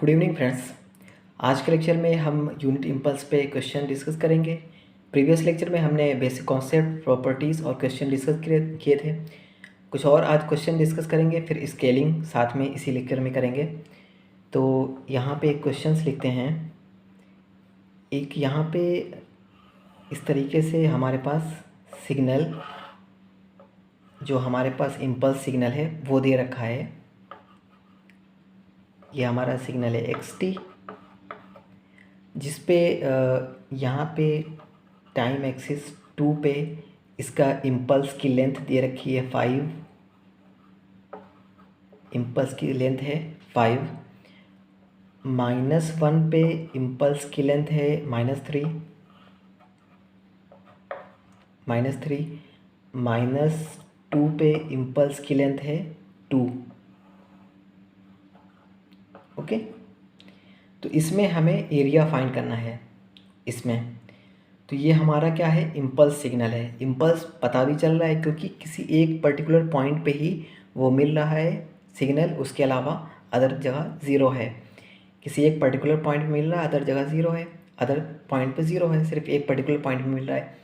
Good evening friends. आज के lecture में हम यूनिट इम्पल्स पे क्वेश्चन डिस्कस करेंगे। प्रीवियस लेक्चर में हमने बेसिक कॉन्सेप्ट, प्रॉपर्टीज़ और क्वेश्चन डिस्कस किए थे। कुछ और आज क्वेश्चन डिस्कस करेंगे, फिर स्केलिंग साथ में इसी लेक्चर में करेंगे। तो यहाँ पे एक क्वेश्चंस लिखते हैं। एक यहाँ पे इस तरीके से हमारे पास सिग्नल, जो हमारे पास इम्पल्स सिग्नल है वो दे रखा है। ये हमारा सिग्नल है xt, जिस पे यहाँ पे टाइम एक्सिस 2 पे इसका इम्पल्स की लेंथ दे रखी है 5। इम्पल्स की लेंथ है 5। -1 पे इम्पल्स की लेंथ है -3। -2 पे इम्पल्स की लेंथ है 2। ओके, तो इसमें हमें एरिया फाइंड करना है। इसमें तो ये हमारा क्या है, इम्पल्स सिग्नल है। इम्पल्स पता भी चल रहा है क्योंकि किसी एक पर्टिकुलर पॉइंट पे ही वो मिल रहा है सिग्नल, उसके अलावा अदर जगह ज़ीरो है। किसी एक पर्टिकुलर पॉइंट पे मिल रहा है, अदर जगह ज़ीरो है, अदर पॉइंट पे ज़ीरो है, सिर्फ एक पर्टिकुलर पॉइंट पे मिल रहा है।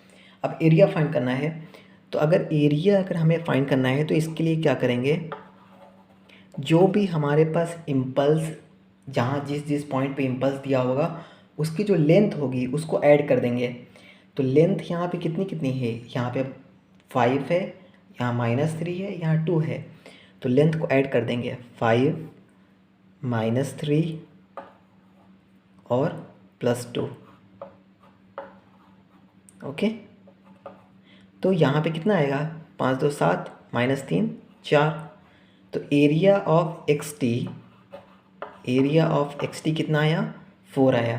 अब एरिया फाइंड करना है, तो अगर एरिया हमें फाइंड करना है तो इसके लिए क्या करेंगे, जो भी हमारे पास इम्पल्स, जहाँ जिस जिस पॉइंट पे इम्पल्स दिया होगा उसकी जो लेंथ होगी उसको ऐड कर देंगे। तो लेंथ यहाँ पे कितनी कितनी है, यहाँ पे 5 है, यहाँ -3 है, यहाँ 2 है। तो लेंथ को ऐड कर देंगे, 5 -3 और +2। ओके, तो यहाँ पे कितना आएगा, 5 2 7 -3 4। तो एरिया ऑफ एक्स टी कितना आया, 4 आया।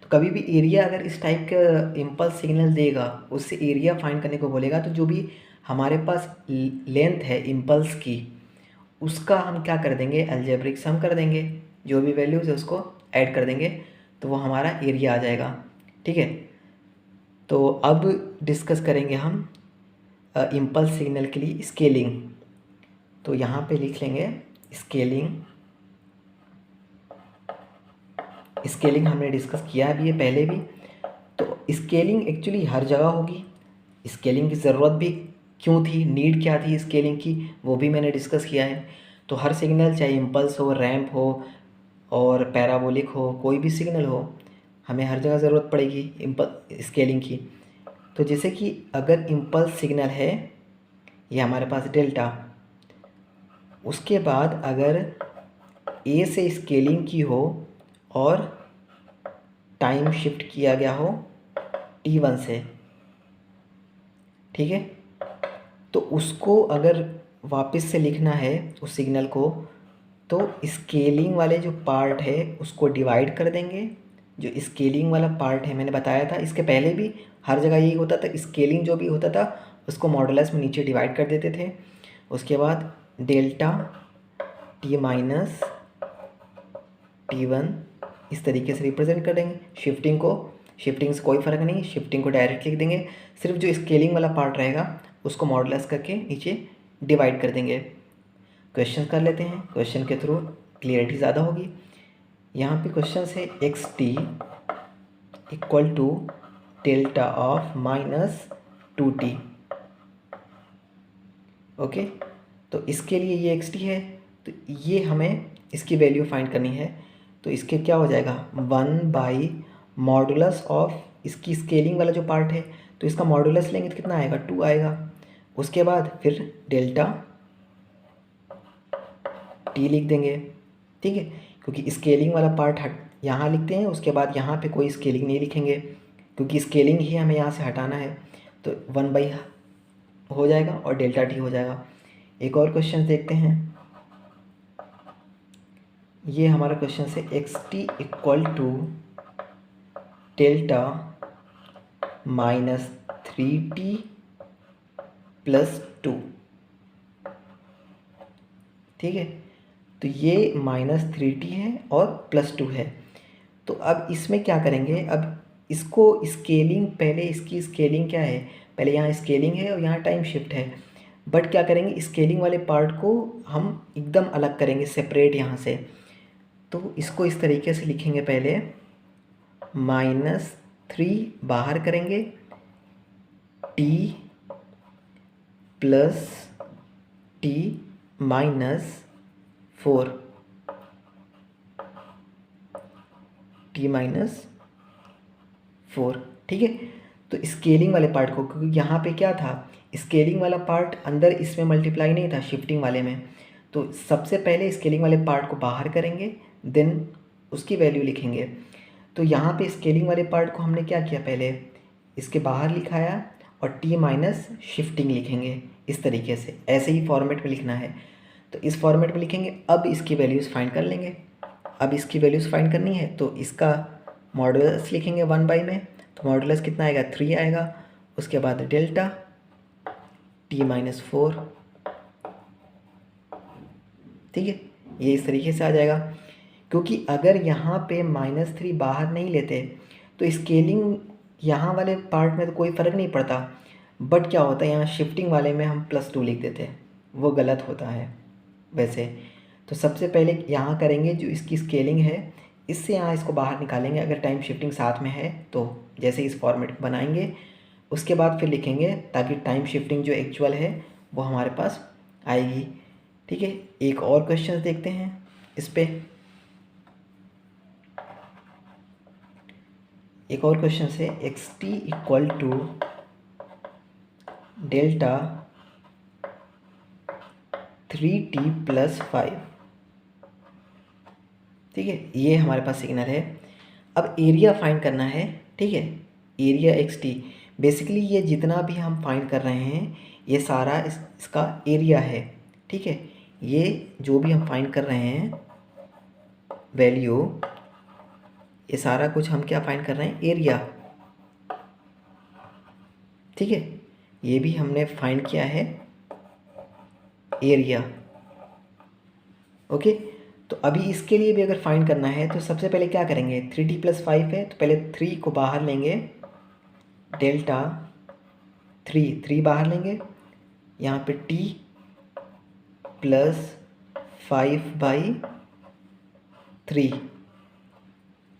तो कभी भी एरिया अगर इस टाइप का इम्पल्स सिग्नल देगा, उससे एरिया फाइंड करने को बोलेगा, तो जो भी हमारे पास लेंथ है इम्पल्स की उसका हम क्या कर देंगे, अलजेब्रिक सम कर देंगे। जो भी वैल्यूज़ है उसको ऐड कर देंगे तो वो हमारा एरिया आ जाएगा। ठीक है, तो अब डिस्कस करेंगे हम इम्पल्स सिग्नल के लिए स्केलिंग। तो यहाँ पे लिख लेंगे स्केलिंग हमने डिस्कस किया भी है पहले भी। तो स्केलिंग एक्चुअली हर जगह होगी। स्केलिंग की ज़रूरत भी क्यों थी, नीड क्या थी स्केलिंग की, वो भी मैंने डिस्कस किया है। तो हर सिग्नल, चाहे इम्पल्स हो, रैंप हो और पैराबोलिक हो, कोई भी सिग्नल हो, हमें हर जगह ज़रूरत पड़ेगी स्केलिंग की। तो जैसे कि अगर इम्पल्स सिग्नल है, ये हमारे पास डेल्टा, उसके बाद अगर ए से स्केलिंग की हो और टाइम शिफ्ट किया गया हो t1 से, ठीक है, तो उसको अगर वापस से लिखना है उस सिग्नल को, तो स्केलिंग वाले जो पार्ट है उसको डिवाइड कर देंगे। जो स्केलिंग वाला पार्ट है, मैंने बताया था इसके पहले भी हर जगह यही होता था, स्केलिंग जो भी होता था उसको मॉडुलस में नीचे डिवाइड कर देते थे। उसके बाद डेल्टा t माइनस t1 इस तरीके से रिप्रेजेंट कर देंगे। शिफ्टिंग से कोई फ़र्क नहीं, शिफ्टिंग को डायरेक्ट लिख देंगे, सिर्फ जो स्केलिंग वाला पार्ट रहेगा उसको मॉडुलस करके नीचे डिवाइड कर देंगे। क्वेश्चन कर लेते हैं, क्वेश्चन के थ्रू क्लियरिटी ज़्यादा होगी। यहाँ पे क्वेश्चन है xt equal to delta of -2t। Okay, तो इसके लिए ये xt है, तो ये हमें इसकी वैल्यू फाइंड करनी है। तो इसके क्या हो जाएगा, 1 मॉडुलस ऑफ इसकी स्केलिंग वाला जो पार्ट है, तो इसका मॉडुलस लेंगे तो कितना आएगा, 2 आएगा। उसके बाद फिर डेल्टा t लिख देंगे, ठीक है, क्योंकि स्केलिंग वाला पार्ट यहाँ लिखते हैं, उसके बाद यहाँ पे कोई स्केलिंग नहीं लिखेंगे क्योंकि स्केलिंग ही हमें यहाँ से हटाना है। तो 1 हो जाएगा और डेल्टा t हो जाएगा। एक और क्वेश्चन देखते हैं। ये हमारा क्वेश्चन है xt equal to delta -3t +2। ठीक है, तो ये -3t है और +2 है। तो अब इसमें क्या करेंगे, अब इसको स्केलिंग, पहले इसकी स्केलिंग क्या है, पहले यहाँ स्केलिंग है और यहाँ टाइम शिफ्ट है, बट क्या करेंगे, स्केलिंग वाले पार्ट को हम एकदम अलग करेंगे, सेपरेट यहाँ से। तो इसको इस तरीके से लिखेंगे, पहले -3 बाहर करेंगे, t प्लस t -4, t-4, ठीक है। तो स्केलिंग वाले पार्ट को, क्योंकि यहाँ पे क्या था, स्केलिंग वाला पार्ट अंदर इसमें मल्टीप्लाई नहीं था शिफ्टिंग वाले में, तो सबसे पहले स्केलिंग वाले पार्ट को बाहर करेंगे, देन उसकी वैल्यू लिखेंगे। तो यहाँ पे स्केलिंग वाले पार्ट को हमने क्या किया, पहले इसके बाहर लिखाया और t माइनस शिफ्टिंग लिखेंगे इस तरीके से, ऐसे ही फॉर्मेट में लिखना है। तो इस फॉर्मेट में लिखेंगे। अब इसकी वैल्यूज़ फाइंड कर लेंगे। अब इसकी वैल्यूज़ फाइंड करनी है तो इसका मॉडुलस लिखेंगे 1/, में तो मॉडुलस कितना आएगा, 3 आएगा। उसके बाद डेल्टा t-4, ठीक है, ये इस तरीके से आ जाएगा। क्योंकि अगर यहाँ पे -3 बाहर नहीं लेते तो स्केलिंग यहाँ वाले पार्ट में तो कोई फ़र्क नहीं पड़ता, बट क्या होता है यहाँ शिफ्टिंग वाले में हम +2 लिख देते हैं, वो गलत होता है वैसे। तो सबसे पहले यहाँ करेंगे जो इसकी स्केलिंग है, इससे यहाँ इसको बाहर निकालेंगे अगर टाइम शिफ्टिंग साथ में है तो, जैसे इस फॉर्मेट बनाएंगे। उसके बाद फिर लिखेंगे ताकि टाइम शिफ्टिंग जो एक्चुअल है वो हमारे पास आएगी, ठीक है। एक और क्वेश्चन देखते हैं इस पे। एक और क्वेश्चन से xt equal to delta 3t + 5, ठीक है, ये हमारे पास सिग्नल है। अब एरिया फाइंड करना है, ठीक है, एरिया xt। बेसिकली ये जितना भी हम फाइंड कर रहे हैं ये सारा इसका एरिया है, ठीक है। ये जो भी हम फाइंड कर रहे हैं वैल्यू, ये सारा कुछ हम क्या फाइंड कर रहे हैं, एरिया, ठीक है। ये भी हमने फाइंड किया है एरिया, ओके। तो अभी इसके लिए भी अगर फाइंड करना है तो सबसे पहले क्या करेंगे, 3t + 5 है तो पहले 3 को बाहर लेंगे, डेल्टा 3 बाहर लेंगे, यहाँ पे t + 5/3।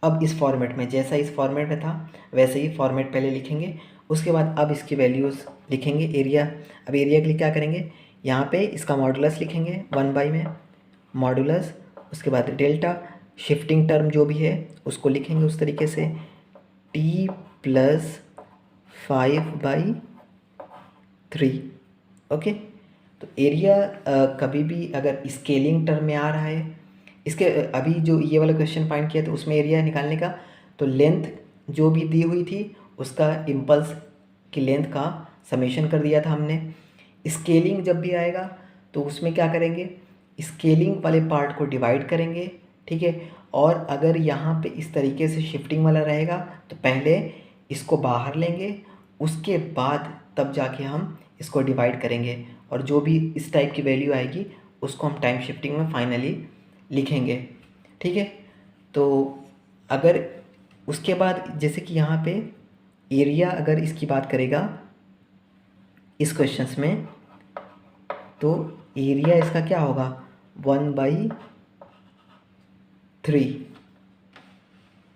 अब इस फॉर्मेट में, जैसा इस फॉर्मेट में था वैसे ही फॉर्मेट पहले लिखेंगे। उसके बाद अब इसकी वैल्यूज़ लिखेंगे एरिया। अब एरिया के लिए क्या करेंगे, यहाँ पे इसका मॉडुलस लिखेंगे 1/, में मॉडुलस, उसके बाद डेल्टा, शिफ्टिंग टर्म जो भी है उसको लिखेंगे उस तरीके से, t + 5/3, ओके। तो एरिया कभी भी अगर स्केलिंग टर्म में आ रहा है, इसके अभी जो ये वाला क्वेश्चन फाइंड किया तो उसमें एरिया निकालने का, तो लेंथ जो भी दी हुई थी उसका इम्पल्स की लेंथ का समेशन कर दिया था हमने। स्केलिंग जब भी आएगा तो उसमें क्या करेंगे, स्केलिंग वाले पार्ट को डिवाइड करेंगे, ठीक है। और अगर यहाँ पे इस तरीके से शिफ्टिंग वाला रहेगा तो पहले इसको बाहर लेंगे, उसके बाद तब जाके हम इसको डिवाइड करेंगे, और जो भी इस टाइप की वैल्यू आएगी उसको हम टाइम शिफ्टिंग में फाइनली लिखेंगे, ठीक है। तो अगर उसके बाद जैसे कि यहाँ पे एरिया अगर इसकी बात करेगा इस क्वेश्चंस में, तो एरिया इसका क्या होगा, 1/3,